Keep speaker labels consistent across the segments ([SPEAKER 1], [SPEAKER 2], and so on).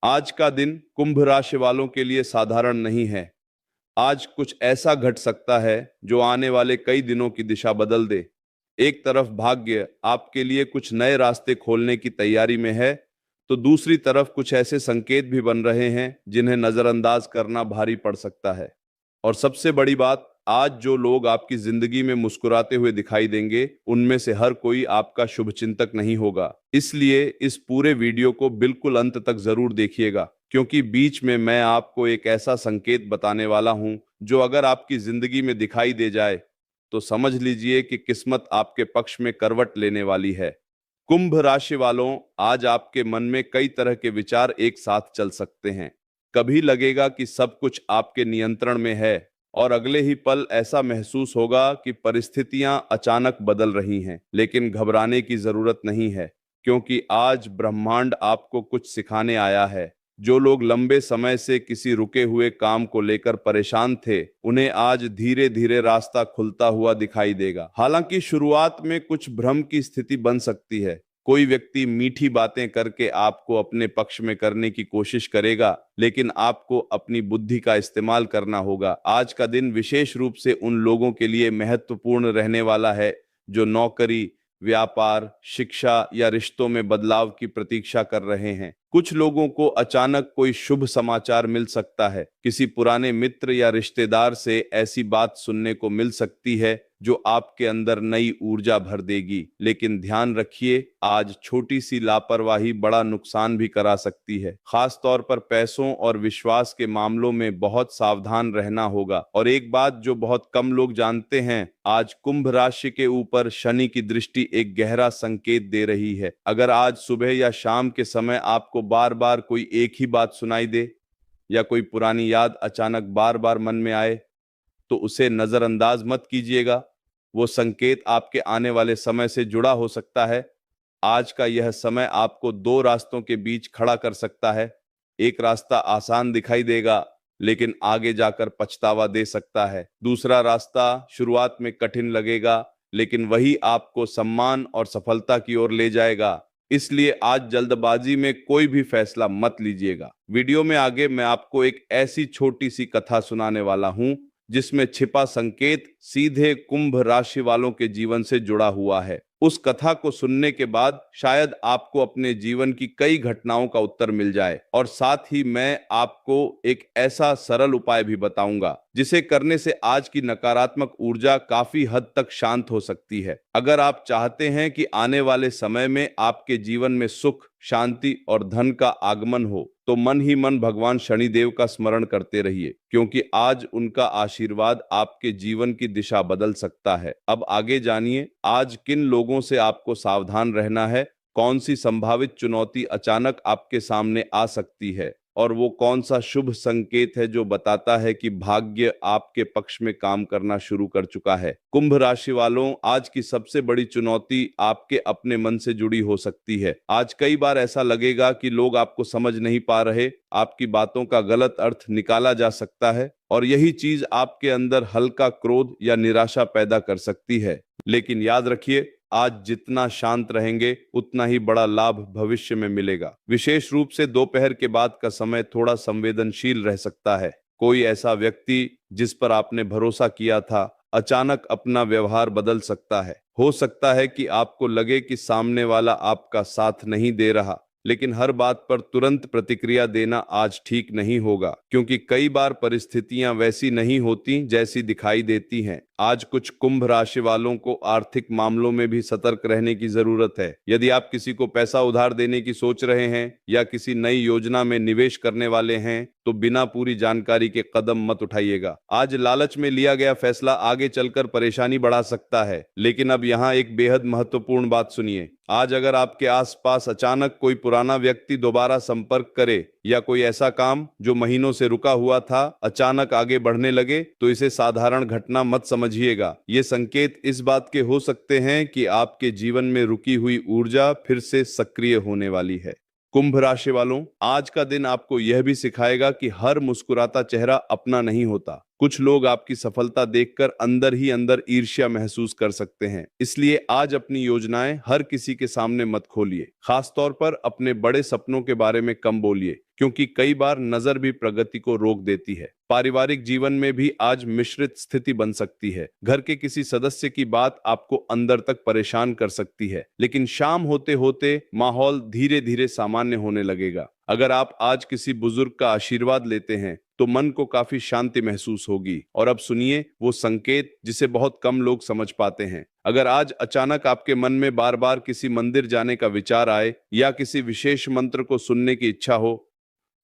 [SPEAKER 1] आज का दिन कुंभ राशि वालों के लिए साधारण नहीं है। आज कुछ ऐसा घट सकता है जो आने वाले कई दिनों की दिशा बदल दे। एक तरफ भाग्य आपके लिए कुछ नए रास्ते खोलने की तैयारी में है, तो दूसरी तरफ कुछ ऐसे संकेत भी बन रहे हैं जिन्हें नजरअंदाज करना भारी पड़ सकता है। और सबसे बड़ी बात, आज जो लोग आपकी जिंदगी में मुस्कुराते हुए दिखाई देंगे, उनमें से हर कोई आपका शुभचिंतक नहीं होगा। इसलिए इस पूरे वीडियो को बिल्कुल अंत तक जरूर देखिएगा, क्योंकि बीच में मैं आपको एक ऐसा संकेत बताने वाला हूं जो अगर आपकी जिंदगी में दिखाई दे जाए तो समझ लीजिए कि किस्मत आपके पक्ष में करवट लेने वाली है। कुंभ राशि वालों, आज आपके मन में कई तरह के विचार एक साथ चल सकते हैं। कभी लगेगा कि सब कुछ आपके नियंत्रण में है, और अगले ही पल ऐसा महसूस होगा कि परिस्थितियां अचानक बदल रही हैं। लेकिन घबराने की जरूरत नहीं है, क्योंकि आज ब्रह्मांड आपको कुछ सिखाने आया है। जो लोग लंबे समय से किसी रुके हुए काम को लेकर परेशान थे, उन्हें आज धीरे धीरे रास्ता खुलता हुआ दिखाई देगा। हालांकि शुरुआत में कुछ भ्रम की स्थिति बन सकती है। कोई व्यक्ति मीठी बातें करके आपको अपने पक्ष में करने की कोशिश करेगा, लेकिन आपको अपनी बुद्धि का इस्तेमाल करना होगा। आज का दिन विशेष रूप से उन लोगों के लिए महत्वपूर्ण रहने वाला है जो नौकरी, व्यापार, शिक्षा या रिश्तों में बदलाव की प्रतीक्षा कर रहे हैं। कुछ लोगों को अचानक कोई शुभ समाचार मिल सकता है। किसी पुराने मित्र या रिश्तेदार से ऐसी बात सुनने को मिल सकती है जो आपके अंदर नई ऊर्जा भर देगी। लेकिन ध्यान रखिए, आज छोटी सी लापरवाही बड़ा नुकसान भी करा सकती है। खास तौर पर पैसों और विश्वास के मामलों में बहुत सावधान रहना होगा। और एक बात जो बहुत कम लोग जानते हैं, आज कुंभ राशि के ऊपर शनि की दृष्टि एक गहरा संकेत दे रही है। अगर आज सुबह या शाम के समय आपको बार बार कोई एक ही बात सुनाई दे, या कोई पुरानी याद अचानक बार बार मन में आए, तो उसे नजरअंदाज मत कीजिएगा। वो संकेत आपके आने वाले समय से जुड़ा हो सकता है। आज का यह समय आपको दो रास्तों के बीच खड़ा कर सकता है। एक रास्ता आसान दिखाई देगा, लेकिन आगे जाकर पछतावा दे सकता है। दूसरा रास्ता शुरुआत में कठिन लगेगा, लेकिन वही आपको सम्मान और सफलता की ओर ले जाएगा। इसलिए आज जल्दबाजी में कोई भी फैसला मत लीजिएगा। वीडियो में आगे मैं आपको एक ऐसी छोटी सी कथा सुनाने वाला हूं जिसमें छिपा संकेत सीधे कुंभ राशि वालों के जीवन से जुड़ा हुआ है। उस कथा को सुनने के बाद शायद आपको अपने जीवन की कई घटनाओं का उत्तर मिल जाए, और साथ ही मैं आपको एक ऐसा सरल उपाय भी बताऊंगा जिसे करने से आज की नकारात्मक ऊर्जा काफी हद तक शांत हो सकती है। अगर आप चाहते हैं कि आने वाले समय में आपके जीवन में सुख, शांति और धन का आगमन हो, तो मन ही मन भगवान शनिदेव का स्मरण करते रहिए, क्योंकि आज उनका आशीर्वाद आपके जीवन की दिशा बदल सकता है। अब आगे जानिए, आज किन लोगों से आपको सावधान रहना है, कौन सी संभावित चुनौती अचानक आपके सामने आ सकती है, और वो कौन सा शुभ संकेत है जो बताता है कि भाग्य आपके पक्ष में काम करना शुरू कर चुका है। कुंभ राशि वालों, आज की सबसे बड़ी चुनौती आपके अपने मन से जुड़ी हो सकती है। आज कई बार ऐसा लगेगा कि लोग आपको समझ नहीं पा रहे, आपकी बातों का गलत अर्थ निकाला जा सकता है, और यही चीज आपके अंदर हल्का क्रोध या निराशा पैदा कर सकती है। लेकिन याद रखिए, आज जितना शांत रहेंगे उतना ही बड़ा लाभ भविष्य में मिलेगा। विशेष रूप से दोपहर के बाद का समय थोड़ा संवेदनशील रह सकता है। कोई ऐसा व्यक्ति जिस पर आपने भरोसा किया था, अचानक अपना व्यवहार बदल सकता है। हो सकता है कि आपको लगे कि सामने वाला आपका साथ नहीं दे रहा, लेकिन हर बात पर तुरंत प्रतिक्रिया देना आज ठीक नहीं होगा, क्योंकि कई बार परिस्थितियां वैसी नहीं होती जैसी दिखाई देती हैं। आज कुछ कुंभ राशि वालों को आर्थिक मामलों में भी सतर्क रहने की जरूरत है। यदि आप किसी को पैसा उधार देने की सोच रहे हैं या किसी नई योजना में निवेश करने वाले हैं, तो बिना पूरी जानकारी के कदम मत उठाइएगा। आज लालच में लिया गया फैसला आगे चलकर परेशानी बढ़ा सकता है। लेकिन अब यहाँ एक बेहद महत्वपूर्ण बात सुनिए। आज अगर आपके आसपास अचानक कोई पुराना व्यक्ति दोबारा संपर्क करे, या कोई ऐसा काम जो महीनों से रुका हुआ था अचानक आगे बढ़ने लगे, तो इसे साधारण घटना मत समझिएगा। ये संकेत इस बात के हो सकते हैं कि आपके जीवन में रुकी हुई ऊर्जा फिर से सक्रिय होने वाली है। कुंभ राशि वालों, आज का दिन आपको यह भी सिखाएगा कि हर मुस्कुराता चेहरा अपना नहीं होता। कुछ लोग आपकी सफलता देखकर अंदर ही अंदर ईर्ष्या महसूस कर सकते हैं। इसलिए आज अपनी योजनाएं हर किसी के सामने मत खोलिए। खासतौर पर अपने बड़े सपनों के बारे में कम बोलिए, क्योंकि कई बार नजर भी प्रगति को रोक देती है। पारिवारिक जीवन में भी आज मिश्रित स्थिति बन सकती है। घर के किसी सदस्य की बात आपको अंदर तक परेशान कर सकती है, लेकिन शाम होते होते माहौल धीरे धीरे सामान्य होने लगेगा। अगर आप आज किसी बुजुर्ग का आशीर्वाद लेते हैं तो मन को काफी शांति महसूस होगी। और अब सुनिए वो संकेत जिसे बहुत कम लोग समझ पाते हैं। अगर आज अचानक आपके मन में बार बार किसी मंदिर जाने का विचार आए या किसी विशेष मंत्र को सुनने की इच्छा हो,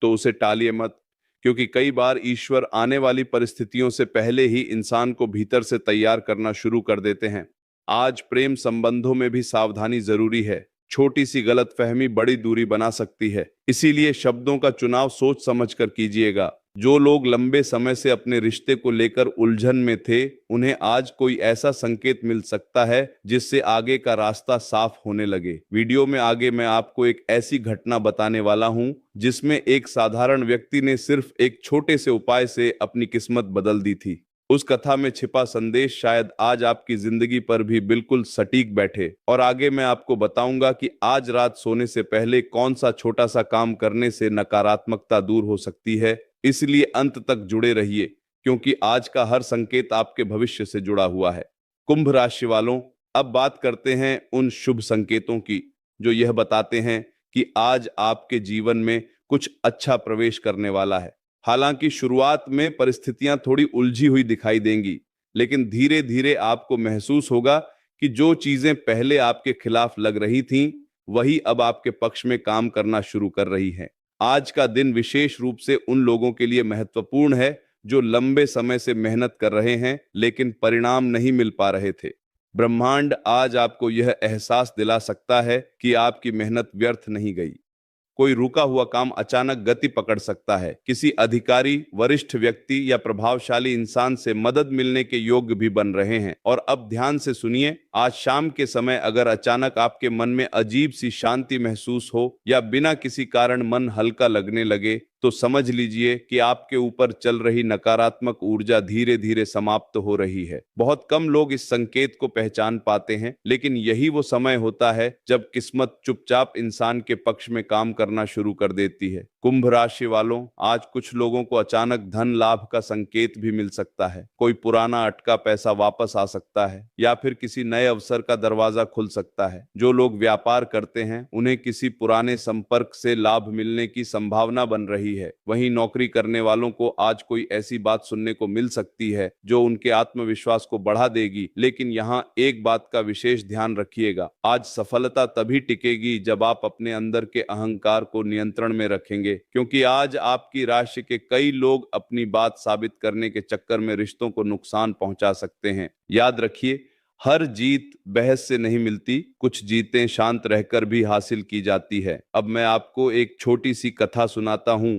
[SPEAKER 1] तो उसे टालिए मत, क्योंकि कई बार ईश्वर आने वाली परिस्थितियों से पहले ही इंसान को भीतर से तैयार करना शुरू कर देते हैं। आज प्रेम संबंधों में भी सावधानी जरूरी है। छोटी सी गलतफहमी बड़ी दूरी बना सकती है। इसीलिए शब्दों का चुनाव सोच समझ कर कीजिएगा। जो लोग लंबे समय से अपने रिश्ते को लेकर उलझन में थे, उन्हें आज कोई ऐसा संकेत मिल सकता है जिससे आगे का रास्ता साफ होने लगे। वीडियो में आगे मैं आपको एक ऐसी घटना बताने वाला हूं जिसमें एक साधारण व्यक्ति ने सिर्फ एक छोटे से उपाय से अपनी किस्मत बदल दी थी। उस कथा में छिपा संदेश शायद आज आपकी जिंदगी पर भी बिल्कुल सटीक बैठे। और आगे मैं आपको बताऊंगा कि आज रात सोने से पहले कौन सा छोटा सा काम करने से नकारात्मकता दूर हो सकती है। इसलिए अंत तक जुड़े रहिए, क्योंकि आज का हर संकेत आपके भविष्य से जुड़ा हुआ है। कुंभ राशि वालों, अब बात करते हैं उन शुभ संकेतों की जो यह बताते हैं कि आज आपके जीवन में कुछ अच्छा प्रवेश करने वाला है। हालांकि शुरुआत में परिस्थितियां थोड़ी उलझी हुई दिखाई देंगी, लेकिन धीरे धीरे आपको महसूस होगा कि जो चीजें पहले आपके खिलाफ लग रही थीं, वही अब आपके पक्ष में काम करना शुरू कर रही हैं। आज का दिन विशेष रूप से उन लोगों के लिए महत्वपूर्ण है जो लंबे समय से मेहनत कर रहे हैं लेकिन परिणाम नहीं मिल पा रहे थे। ब्रह्मांड आज आपको यह एहसास दिला सकता है कि आपकी मेहनत व्यर्थ नहीं गई। कोई रुका हुआ काम अचानक गति पकड़ सकता है। किसी अधिकारी, वरिष्ठ व्यक्ति या प्रभावशाली इंसान से मदद मिलने के योग्य भी बन रहे हैं। और अब ध्यान से सुनिए, आज शाम के समय अगर अचानक आपके मन में अजीब सी शांति महसूस हो या बिना किसी कारण मन हल्का लगने लगे, तो समझ लीजिए कि आपके ऊपर चल रही नकारात्मक ऊर्जा धीरे धीरे समाप्त हो रही है। बहुत कम लोग इस संकेत को पहचान पाते हैं, लेकिन यही वो समय होता है जब किस्मत चुपचाप इंसान के पक्ष में काम करना शुरू कर देती है। कुंभ राशि वालों, आज कुछ लोगों को अचानक धन लाभ का संकेत भी मिल सकता है। कोई पुराना अटका पैसा वापस आ सकता है या फिर किसी नए अवसर का दरवाजा खुल सकता है। जो लोग व्यापार करते हैं, उन्हें किसी पुराने संपर्क से लाभ मिलने की संभावना बन रही है। वहीं नौकरी करने वालों को आज कोई ऐसी बात सुनने को मिल सकती है जो उनके आत्मविश्वास को बढ़ा देगी। लेकिन यहाँ एक बात का विशेष ध्यान रखिएगा, आज सफलता तभी टिकेगी जब आप अपने अंदर के अहंकार को नियंत्रण में रखेंगे, क्योंकि आज आपकी राशि के कई लोग अपनी बात साबित करने के चक्कर में रिश्तों को नुकसान पहुंचा सकते हैं। याद रखिए, हर जीत बहस से नहीं मिलती, कुछ जीतें शांत रहकर भी हासिल की जाती है। अब मैं आपको एक छोटी सी कथा सुनाता हूं।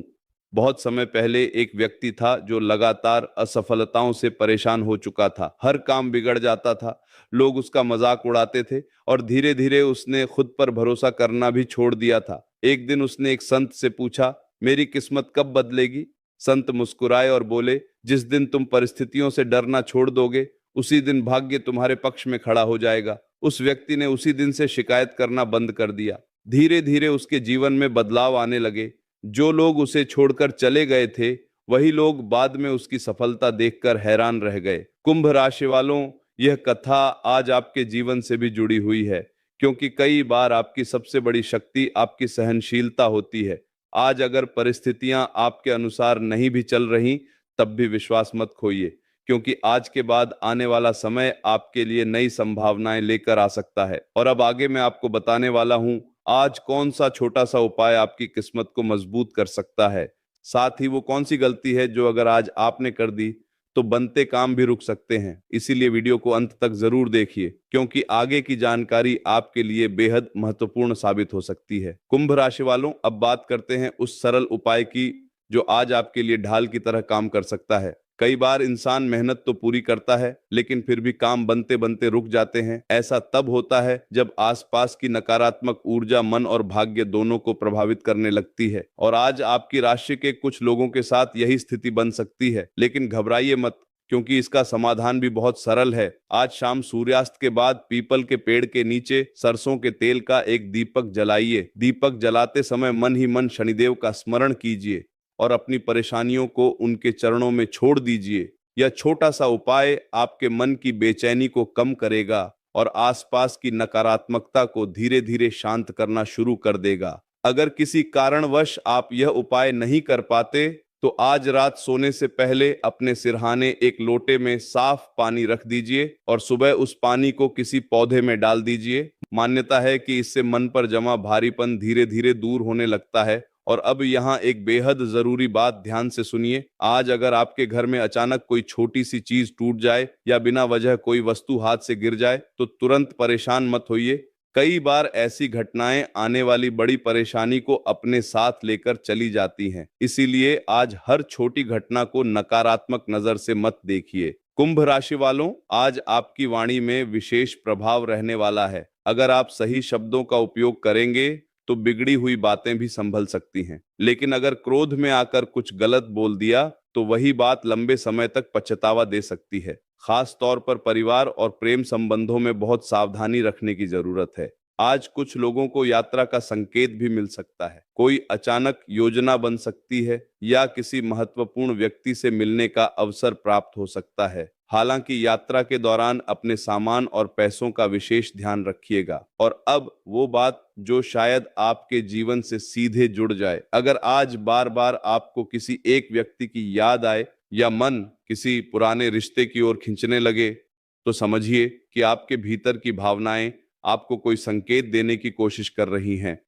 [SPEAKER 1] बहुत समय पहले एक व्यक्ति था जो लगातार असफलताओं से परेशान हो चुका था। हर काम बिगड़ जाता था, लोग उसका मजाक उड़ाते थे और धीरे धीरे उसने खुद पर भरोसा करना भी छोड़ दिया था। एक दिन उसने एक संत से पूछा, मेरी किस्मत कब बदलेगी? संत मुस्कुराए और बोले, जिस दिन तुम परिस्थितियों से डरना छोड़ दोगे, उसी दिन भाग्य तुम्हारे पक्ष में खड़ा हो जाएगा। उस व्यक्ति ने उसी दिन से शिकायत करना बंद कर दिया। धीरे धीरे उसके जीवन में बदलाव आने लगे। जो लोग उसे छोड़कर चले गए थे, वही लोग बाद में उसकी सफलता देखकर हैरान रह गए। कुंभ राशि वालों, यह कथा आज आपके जीवन से भी जुड़ी हुई है, क्योंकि कई बार आपकी सबसे बड़ी शक्ति आपकी सहनशीलता होती है। आज अगर परिस्थितियां आपके अनुसार नहीं भी चल रही, तब भी विश्वास मत खोइए, क्योंकि आज के बाद आने वाला समय आपके लिए नई संभावनाएं लेकर आ सकता है। और अब आगे मैं आपको बताने वाला हूं आज कौन सा छोटा सा उपाय आपकी किस्मत को मजबूत कर सकता है। साथ ही वो कौन सी गलती है जो अगर आज आपने कर दी तो बनते काम भी रुक सकते हैं। इसीलिए वीडियो को अंत तक जरूर देखिए, क्योंकि आगे की जानकारी आपके लिए बेहद महत्वपूर्ण साबित हो सकती है। कुंभ राशि वालों, अब बात करते हैं उस सरल उपाय की जो आज आपके लिए ढाल की तरह काम कर सकता है। कई बार इंसान मेहनत तो पूरी करता है, लेकिन फिर भी काम बनते बनते रुक जाते हैं। ऐसा तब होता है जब आसपास की नकारात्मक ऊर्जा मन और भाग्य दोनों को प्रभावित करने लगती है। और आज आपकी राशि के कुछ लोगों के साथ यही स्थिति बन सकती है, लेकिन घबराइए मत, क्योंकि इसका समाधान भी बहुत सरल है। आज शाम सूर्यास्त के बाद पीपल के पेड़ के नीचे सरसों के तेल का एक दीपक जलाइए। दीपक जलाते समय मन ही मन शनिदेव का स्मरण कीजिए और अपनी परेशानियों को उनके चरणों में छोड़ दीजिए। यह छोटा सा उपाय आपके मन की बेचैनी को कम करेगा और आसपास की नकारात्मकता को धीरे धीरे शांत करना शुरू कर देगा। अगर किसी कारणवश आप यह उपाय नहीं कर पाते, तो आज रात सोने से पहले अपने सिरहाने एक लोटे में साफ पानी रख दीजिए और सुबह उस पानी को किसी पौधे में डाल दीजिए। मान्यता है कि इससे मन पर जमा भारीपन धीरे धीरे दूर होने लगता है। और अब यहाँ एक बेहद जरूरी बात ध्यान से सुनिए। आज अगर आपके घर में अचानक कोई छोटी सी चीज टूट जाए या बिना वजह कोई वस्तु हाथ से गिर जाए, तो तुरंत परेशान मत होइए। कई बार ऐसी घटनाएं आने वाली बड़ी परेशानी को अपने साथ लेकर चली जाती हैं। इसीलिए आज हर छोटी घटना को नकारात्मक नजर से मत देखिए। कुंभ राशि वालों, आज आपकी वाणी में विशेष प्रभाव रहने वाला है। अगर आप सही शब्दों का उपयोग करेंगे तो बिगड़ी हुई बातें भी संभल सकती हैं, लेकिन अगर क्रोध में आकर कुछ गलत बोल दिया तो वही बात लंबे समय तक पछतावा दे सकती है। खास तौर पर परिवार और प्रेम संबंधों में बहुत सावधानी रखने की जरूरत है। आज कुछ लोगों को यात्रा का संकेत भी मिल सकता है। कोई अचानक योजना बन सकती है या किसी महत्वपूर्ण व्यक्ति से मिलने का अवसर प्राप्त हो सकता है। हालांकि यात्रा के दौरान अपने सामान और पैसों का विशेष ध्यान रखिएगा। और अब वो बात जो शायद आपके जीवन से सीधे जुड़ जाए। अगर आज बार बार आपको किसी एक व्यक्ति की याद आए या मन किसी पुराने रिश्ते की ओर खींचने लगे, तो समझिए कि आपके भीतर की भावनाएं आपको कोई संकेत देने की कोशिश कर रही हैं।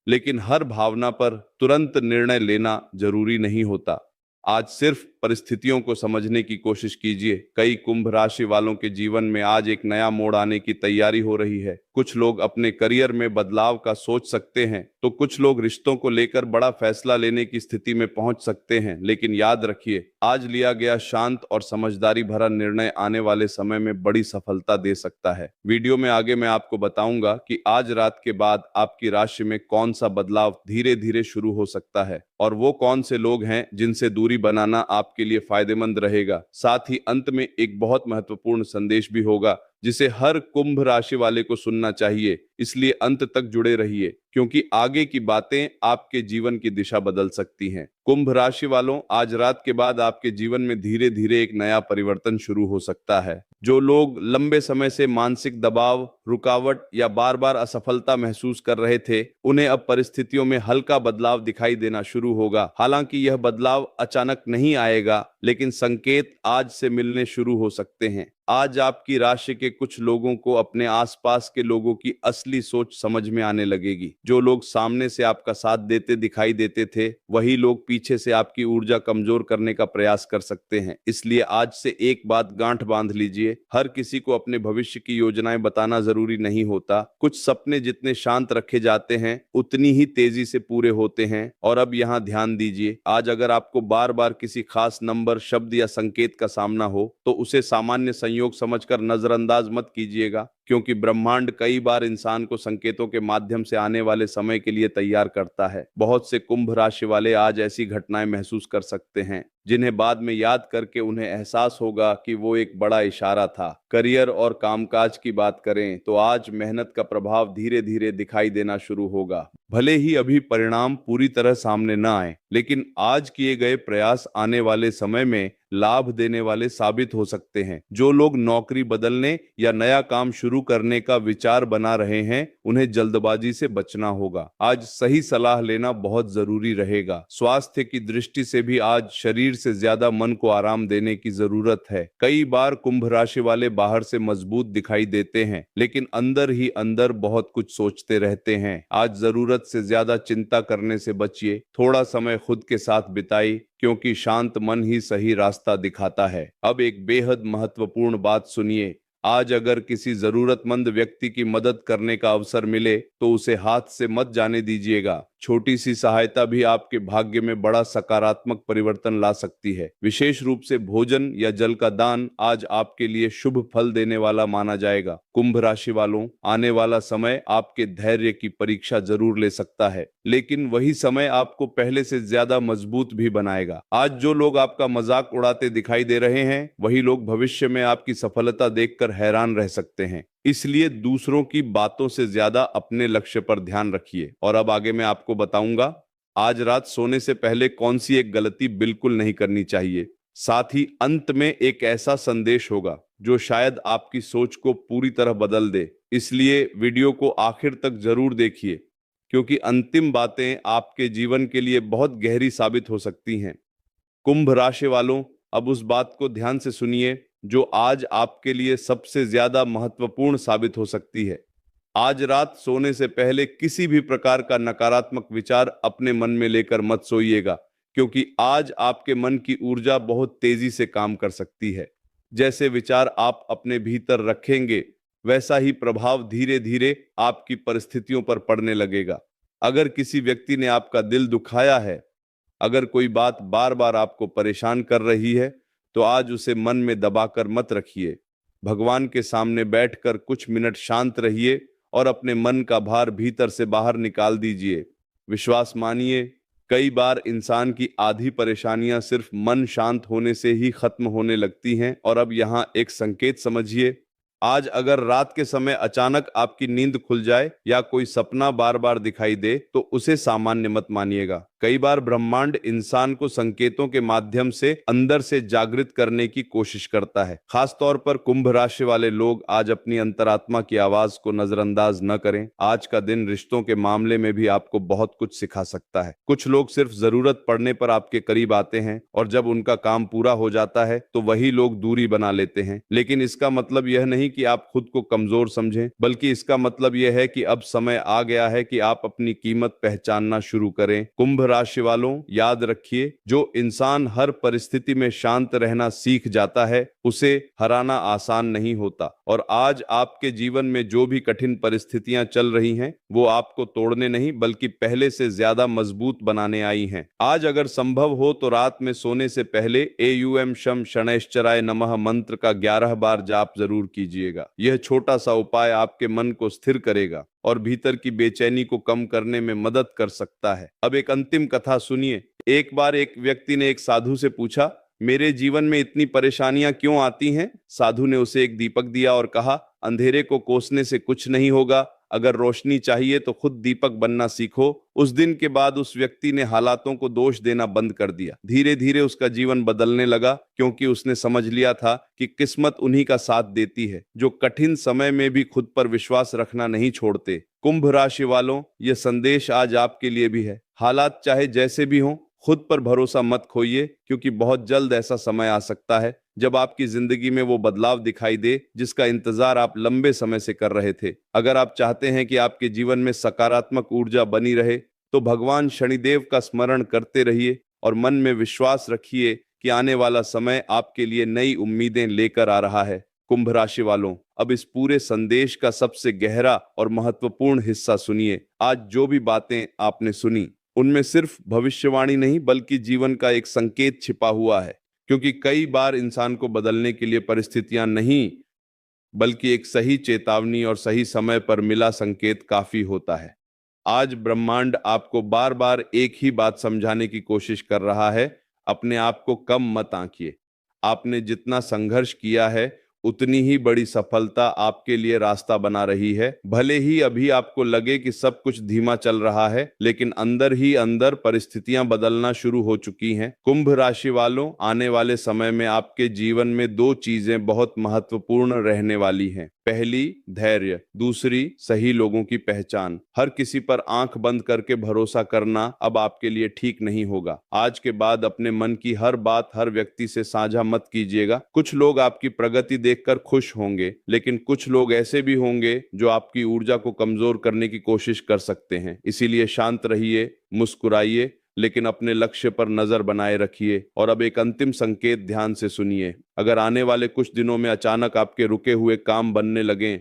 [SPEAKER 1] लेकिन हर भावना पर तुरंत निर्णय लेना जरूरी नहीं होता। आज सिर्फ परिस्थितियों को समझने की कोशिश कीजिए। कई कुंभ राशि वालों के जीवन में आज एक नया मोड़ आने की तैयारी हो रही है। कुछ लोग अपने करियर में बदलाव का सोच सकते हैं, तो कुछ लोग रिश्तों को लेकर बड़ा फैसला लेने की स्थिति में पहुंच सकते हैं। लेकिन याद रखिए, आज लिया गया शांत और समझदारी भरा निर्णय आने वाले समय में बड़ी सफलता दे सकता है। वीडियो में आगे मैं आपको बताऊंगा कि आज रात के बाद आपकी राशि में कौन सा बदलाव धीरे धीरे शुरू हो सकता है और वो कौन से लोग हैं जिनसे दूरी बनाना आपके लिए फायदेमंद रहेगा। साथ ही अंत में एक बहुत महत्वपूर्ण संदेश भी होगा जिसे हर कुंभ राशि वाले को सुनना चाहिए। इसलिए अंत तक जुड़े रहिए, क्योंकि आगे की बातें आपके जीवन की दिशा बदल सकती हैं। कुंभ राशि वालों, आज रात के बाद आपके जीवन में धीरे धीरे एक नया परिवर्तन शुरू हो सकता है। जो लोग लंबे समय से मानसिक दबाव, रुकावट या बार बार असफलता महसूस कर रहे थे, उन्हें अब परिस्थितियों में हल्का बदलाव दिखाई देना शुरू होगा। हालांकि यह बदलाव अचानक नहीं आएगा, लेकिन संकेत आज से मिलने शुरू हो सकते हैं। आज आपकी राशि के कुछ लोगों को अपने आसपास के लोगों की असली सोच समझ में आने लगेगी। जो लोग सामने से आपका साथ देते दिखाई देते थे, वही लोग पीछे से आपकी ऊर्जा कमजोर करने का प्रयास कर सकते हैं। इसलिए आज से एक बात गांठ बांध लीजिए, हर किसी को अपने भविष्य की योजनाएं बताना जरूरी नहीं होता। कुछ सपने जितने शांत रखे जाते हैं, उतनी ही तेजी से पूरे होते हैं। और अब यहाँ ध्यान दीजिए, आज अगर आपको बार बार किसी खास नंबर, शब्द या संकेत का सामना हो, तो उसे सामान्य संयोग समझकर नजरअंदाज मत कीजिएगा, क्योंकि ब्रह्मांड कई बार इंसान को संकेतों के माध्यम से आने वाले समय के लिए तैयार करता है। बहुत से कुंभ राशि वाले आज ऐसी घटनाएं महसूस कर सकते हैं जिन्हें बाद में याद करके उन्हें एहसास होगा कि वो एक बड़ा इशारा था। करियर और कामकाज की बात करें तो आज मेहनत का प्रभाव धीरे धीरे दिखाई देना शुरू होगा। भले ही अभी परिणाम पूरी तरह सामने न आए, लेकिन आज किए गए प्रयास आने वाले समय में लाभ देने वाले साबित हो सकते हैं। जो लोग नौकरी बदलने या नया काम शुरू करने का विचार बना रहे हैं, उन्हें जल्दबाजी से बचना होगा। आज सही सलाह लेना बहुत जरूरी रहेगा। स्वास्थ्य की दृष्टि से भी आज शरीर से ज्यादा मन को आराम देने की जरूरत है। कई बार कुंभ राशि वाले बाहर से मजबूत दिखाई देते हैं, लेकिन अंदर ही अंदर बहुत कुछ सोचते रहते हैं। आज जरूरत से ज्यादा चिंता करने से बचिए। थोड़ा समय खुद के साथ बिताइए, क्योंकि शांत मन ही सही रास्ता दिखाता है। अब एक बेहद महत्वपूर्ण बात सुनिए। आज अगर किसी जरूरतमंद व्यक्ति की मदद करने का अवसर मिले, तो उसे हाथ से मत जाने दीजिएगा। छोटी सी सहायता भी आपके भाग्य में बड़ा सकारात्मक परिवर्तन ला सकती है। विशेष रूप से भोजन या जल का दान आज आपके लिए शुभ फल देने वाला माना जाएगा। कुंभ राशि वालों, आने वाला समय आपके धैर्य की परीक्षा जरूर ले सकता है, लेकिन वही समय आपको पहले से ज्यादा मजबूत भी बनाएगा। आज जो लोग आपका मजाक उड़ाते दिखाई दे रहे हैं, वही लोग भविष्य में आपकी सफलता देखकर हैरान रह सकते हैं। इसलिए दूसरों की बातों से ज्यादा अपने लक्ष्य पर ध्यान रखिए। और अब आगे मैं आपको बताऊंगा आज रात सोने से पहले कौन सी एक गलती बिल्कुल नहीं करनी चाहिए। साथ ही अंत में एक ऐसा संदेश होगा जो शायद आपकी सोच को पूरी तरह बदल दे। इसलिए वीडियो को आखिर तक जरूर देखिए, क्योंकि अंतिम बातें आपके जीवन के लिए बहुत गहरी साबित हो सकती हैं। कुंभ राशि वालों, अब उस बात को ध्यान से सुनिए जो आज आपके लिए सबसे ज्यादा महत्वपूर्ण साबित हो सकती है। आज रात सोने से पहले किसी भी प्रकार का नकारात्मक विचार अपने मन में लेकर मत सोइएगा, क्योंकि आज आपके मन की ऊर्जा बहुत तेजी से काम कर सकती है। जैसे विचार आप अपने भीतर रखेंगे, वैसा ही प्रभाव धीरे धीरे आपकी परिस्थितियों पर पड़ने लगेगा। अगर किसी व्यक्ति ने आपका दिल दुखाया है, अगर कोई बात बार बार आपको परेशान कर रही है, तो आज उसे मन में दबाकर मत रखिए। भगवान के सामने बैठकर कुछ मिनट शांत रहिए और अपने मन का भार भीतर से बाहर निकाल दीजिए। विश्वास मानिए, कई बार इंसान की आधी परेशानियां सिर्फ मन शांत होने से ही खत्म होने लगती हैं। और अब यहाँ एक संकेत समझिए। आज अगर रात के समय अचानक आपकी नींद खुल जाए या कोई सपना बार बार दिखाई दे, तो उसे सामान्य मत मानिएगा। कई बार ब्रह्मांड इंसान को संकेतों के माध्यम से अंदर से जागृत करने की कोशिश करता है। खास तौर पर कुंभ राशि वाले लोग आज अपनी अंतरात्मा की आवाज को नजरअंदाज न करें। आज का दिन रिश्तों के मामले में भी आपको बहुत कुछ सिखा सकता है। कुछ लोग सिर्फ जरूरत पड़ने पर आपके करीब आते हैं, और जब उनका काम पूरा हो जाता है तो वही लोग दूरी बना लेते हैं। लेकिन इसका मतलब यह नहीं कि आप खुद को कमजोर समझें, बल्कि इसका मतलब यह है कि अब समय आ गया है कि आप अपनी कीमत पहचानना शुरू करें। कुंभ राशि वालों, याद रखिए, जो इंसान हर परिस्थिति में शांत रहना सीख जाता है, उसे हराना आसान नहीं होता। और आज आपके जीवन में जो भी कठिन परिस्थितियां चल रही हैं, वो आपको तोड़ने नहीं बल्कि पहले से ज्यादा मजबूत बनाने आई हैं। आज अगर संभव हो तो रात में सोने से पहले एयूएम शम शनैश्चराय नमः मंत्र का 11 बार जाप जरूर कीजिएगा। यह छोटा सा उपाय आपके मन को स्थिर करेगा और भीतर की बेचैनी को कम करने में मदद कर सकता है। अब एक अंतिम कथा सुनिए। एक बार एक व्यक्ति ने एक साधु से पूछा, मेरे जीवन में इतनी परेशानियां क्यों आती हैं? साधु ने उसे एक दीपक दिया और कहा, अंधेरे को कोसने से कुछ नहीं होगा, अगर रोशनी चाहिए तो खुद दीपक बनना सीखो। उस दिन के बाद उस व्यक्ति ने हालातों को दोष देना बंद कर दिया। धीरे धीरे उसका जीवन बदलने लगा, क्योंकि उसने समझ लिया था कि किस्मत उन्हीं का साथ देती है जो कठिन समय में भी खुद पर विश्वास रखना नहीं छोड़ते। कुंभ राशि वालों, यह संदेश आज आपके लिए भी है। हालात चाहे जैसे भी हों, खुद पर भरोसा मत खोइए, क्योंकि बहुत जल्द ऐसा समय आ सकता है जब आपकी जिंदगी में वो बदलाव दिखाई दे जिसका इंतजार आप लंबे समय से कर रहे थे। अगर आप चाहते हैं कि आपके जीवन में सकारात्मक ऊर्जा बनी रहे, तो भगवान शनिदेव का स्मरण करते रहिए और मन में विश्वास रखिए कि आने वाला समय आपके लिए नई उम्मीदें लेकर आ रहा है। कुंभ राशि वालों, अब इस पूरे संदेश का सबसे गहरा और महत्वपूर्ण हिस्सा सुनिए। आज जो भी बातें आपने सुनी, उनमें सिर्फ भविष्यवाणी नहीं बल्कि जीवन का एक संकेत छिपा हुआ है। क्योंकि कई बार इंसान को बदलने के लिए परिस्थितियां नहीं, बल्कि एक सही चेतावनी और सही समय पर मिला संकेत काफी होता है। आज ब्रह्मांड आपको बार बार एक ही बात समझाने की कोशिश कर रहा है, अपने आप को कम मत आंकिए। आपने जितना संघर्ष किया है, उतनी ही बड़ी सफलता आपके लिए रास्ता बना रही है। भले ही अभी आपको लगे कि सब कुछ धीमा चल रहा है, लेकिन अंदर ही अंदर परिस्थितियां बदलना शुरू हो चुकी हैं। कुंभ राशि वालों, आने वाले समय में आपके जीवन में दो चीजें बहुत महत्वपूर्ण रहने वाली हैं। पहली, धैर्य। दूसरी, सही लोगों की पहचान। हर किसी पर आंख बंद करके भरोसा करना अब आपके लिए ठीक नहीं होगा। आज के बाद अपने मन की हर बात हर व्यक्ति से साझा मत कीजिएगा। कुछ लोग आपकी प्रगति देखकर खुश होंगे, लेकिन कुछ लोग ऐसे भी होंगे जो आपकी ऊर्जा को कमजोर करने की कोशिश कर सकते हैं। इसीलिए शांत रहिए, मुस्कुराइए, लेकिन अपने लक्ष्य पर नजर बनाए रखिए। और अब एक अंतिम संकेत ध्यान से सुनिए। अगर आने वाले कुछ दिनों में अचानक आपके रुके हुए काम बनने लगें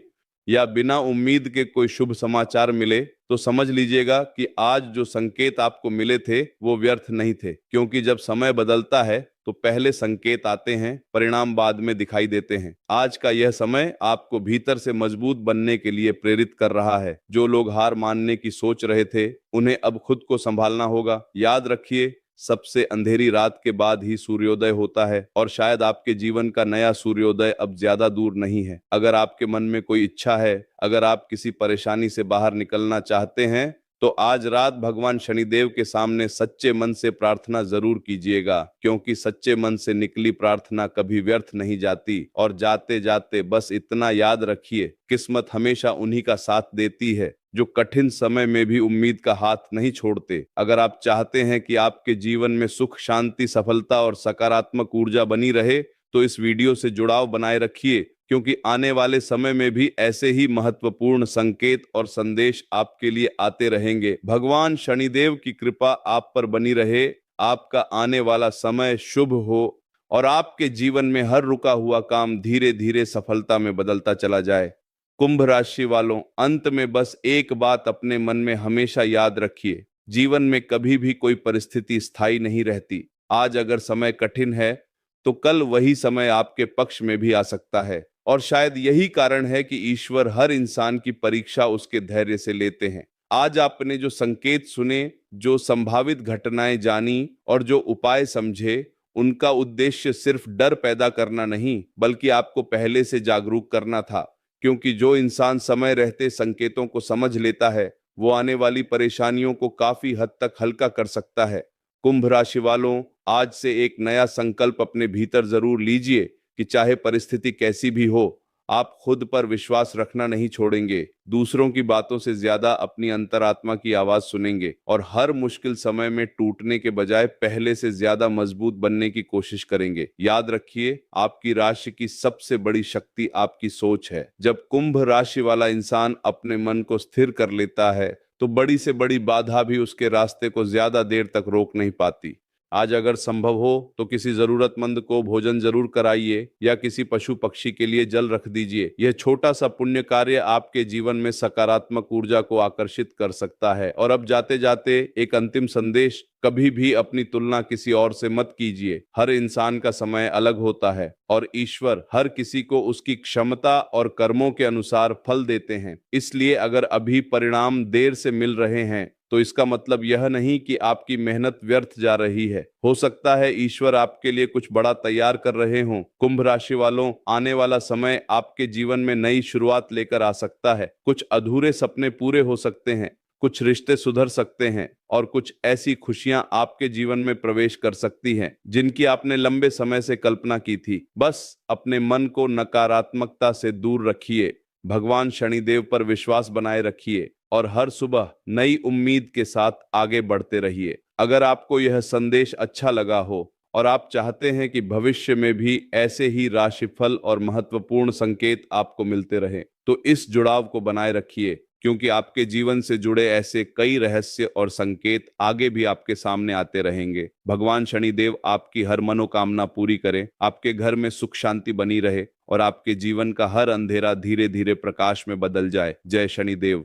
[SPEAKER 1] या बिना उम्मीद के कोई शुभ समाचार मिले, तो समझ लीजिएगा कि आज जो संकेत आपको मिले थे वो व्यर्थ नहीं थे, क्योंकि जब समय बदलता है तो पहले संकेत आते हैं, परिणाम बाद में दिखाई देते हैं। आज का यह समय आपको भीतर से मजबूत बनने के लिए प्रेरित कर रहा है। जो लोग हार मानने की सोच रहे थे, उन्हें अब खुद को संभालना होगा। याद रखिए, सबसे अंधेरी रात के बाद ही सूर्योदय होता है, और शायद आपके जीवन का नया सूर्योदय अब ज्यादा दूर नहीं है। अगर आपके मन में कोई इच्छा है, अगर आप किसी परेशानी से बाहर निकलना चाहते हैं, तो आज रात भगवान शनिदेव के सामने सच्चे मन से प्रार्थना जरूर कीजिएगा, क्योंकि सच्चे मन से निकली प्रार्थना कभी व्यर्थ नहीं जाती। और जाते जाते बस इतना याद रखिए, किस्मत हमेशा उन्हीं का साथ देती है जो कठिन समय में भी उम्मीद का हाथ नहीं छोड़ते। अगर आप चाहते हैं कि आपके जीवन में सुख, शांति, सफलता और सकारात्मक ऊर्जा बनी रहे, तो इस वीडियो से जुड़ाव बनाए रखिए, क्योंकि आने वाले समय में भी ऐसे ही महत्वपूर्ण संकेत और संदेश आपके लिए आते रहेंगे। भगवान शनिदेव की कृपा आप पर बनी रहे, आपका आने वाला समय शुभ हो और आपके जीवन में हर रुका हुआ काम धीरे धीरे सफलता में बदलता चला जाए। कुंभ राशि वालों, अंत में बस एक बात अपने मन में हमेशा याद रखिए, जीवन में कभी भी कोई परिस्थिति स्थायी नहीं रहती। आज अगर समय कठिन है, तो कल वही समय आपके पक्ष में भी आ सकता है। और शायद यही कारण है कि ईश्वर हर इंसान की परीक्षा उसके धैर्य से लेते हैं। आज आपने जो संकेत सुने, जो संभावित घटनाएं जानी और जो उपाय समझे, उनका उद्देश्य सिर्फ डर पैदा करना नहीं, बल्कि आपको पहले से जागरूक करना था। क्योंकि जो इंसान समय रहते संकेतों को समझ लेता है, वो आने वाली परेशानियों को काफी हद तक हल्का कर सकता है। कुंभ राशि वालों, आज से एक नया संकल्प अपने भीतर जरूर लीजिए कि चाहे परिस्थिति कैसी भी हो, आप खुद पर विश्वास रखना नहीं छोड़ेंगे। दूसरों की बातों से ज्यादा अपनी अंतरात्मा की आवाज सुनेंगे और हर मुश्किल समय में टूटने के बजाय पहले से ज्यादा मजबूत बनने की कोशिश करेंगे। याद रखिए, आपकी राशि की सबसे बड़ी शक्ति आपकी सोच है। जब कुंभ राशि वाला इंसान अपने मन को स्थिर कर लेता है, तो बड़ी से बड़ी बाधा भी उसके रास्ते को ज्यादा देर तक रोक नहीं पाती। आज अगर संभव हो तो किसी जरूरतमंद को भोजन जरूर कराइए या किसी पशु पक्षी के लिए जल रख दीजिए। यह छोटा सा पुण्य कार्य आपके जीवन में सकारात्मक ऊर्जा को आकर्षित कर सकता है। और अब जाते जाते एक अंतिम संदेश, कभी भी अपनी तुलना किसी और से मत कीजिए। हर इंसान का समय अलग होता है और ईश्वर हर किसी को उसकी क्षमता और कर्मों के अनुसार फल देते हैं। इसलिए अगर अभी परिणाम देर से मिल रहे हैं, तो इसका मतलब यह नहीं कि आपकी मेहनत व्यर्थ जा रही है। हो सकता है ईश्वर आपके लिए कुछ बड़ा तैयार कर रहे हों। कुंभ राशि वालों, आने वाला समय आपके जीवन में नई शुरुआत लेकर आ सकता है। कुछ अधूरे सपने पूरे हो सकते हैं, कुछ रिश्ते सुधर सकते हैं और कुछ ऐसी खुशियां आपके जीवन में प्रवेश कर सकती हैं जिनकी आपने लंबे समय से कल्पना की थी। बस अपने मन को नकारात्मकता से दूर रखिए, भगवान शनिदेव पर विश्वास बनाए रखिए और हर सुबह नई उम्मीद के साथ आगे बढ़ते रहिए। अगर आपको यह संदेश अच्छा लगा हो और आप चाहते हैं कि भविष्य में भी ऐसे ही राशिफल और महत्वपूर्ण संकेत आपको मिलते रहें, तो इस जुड़ाव को बनाए रखिए, क्योंकि आपके जीवन से जुड़े ऐसे कई रहस्य और संकेत आगे भी आपके सामने आते रहेंगे। भगवान शनिदेव आपकी हर मनोकामना पूरी करें, आपके घर में सुख शांति बनी रहे और आपके जीवन का हर अंधेरा धीरे धीरे प्रकाश में बदल जाए। जय शनिदेव।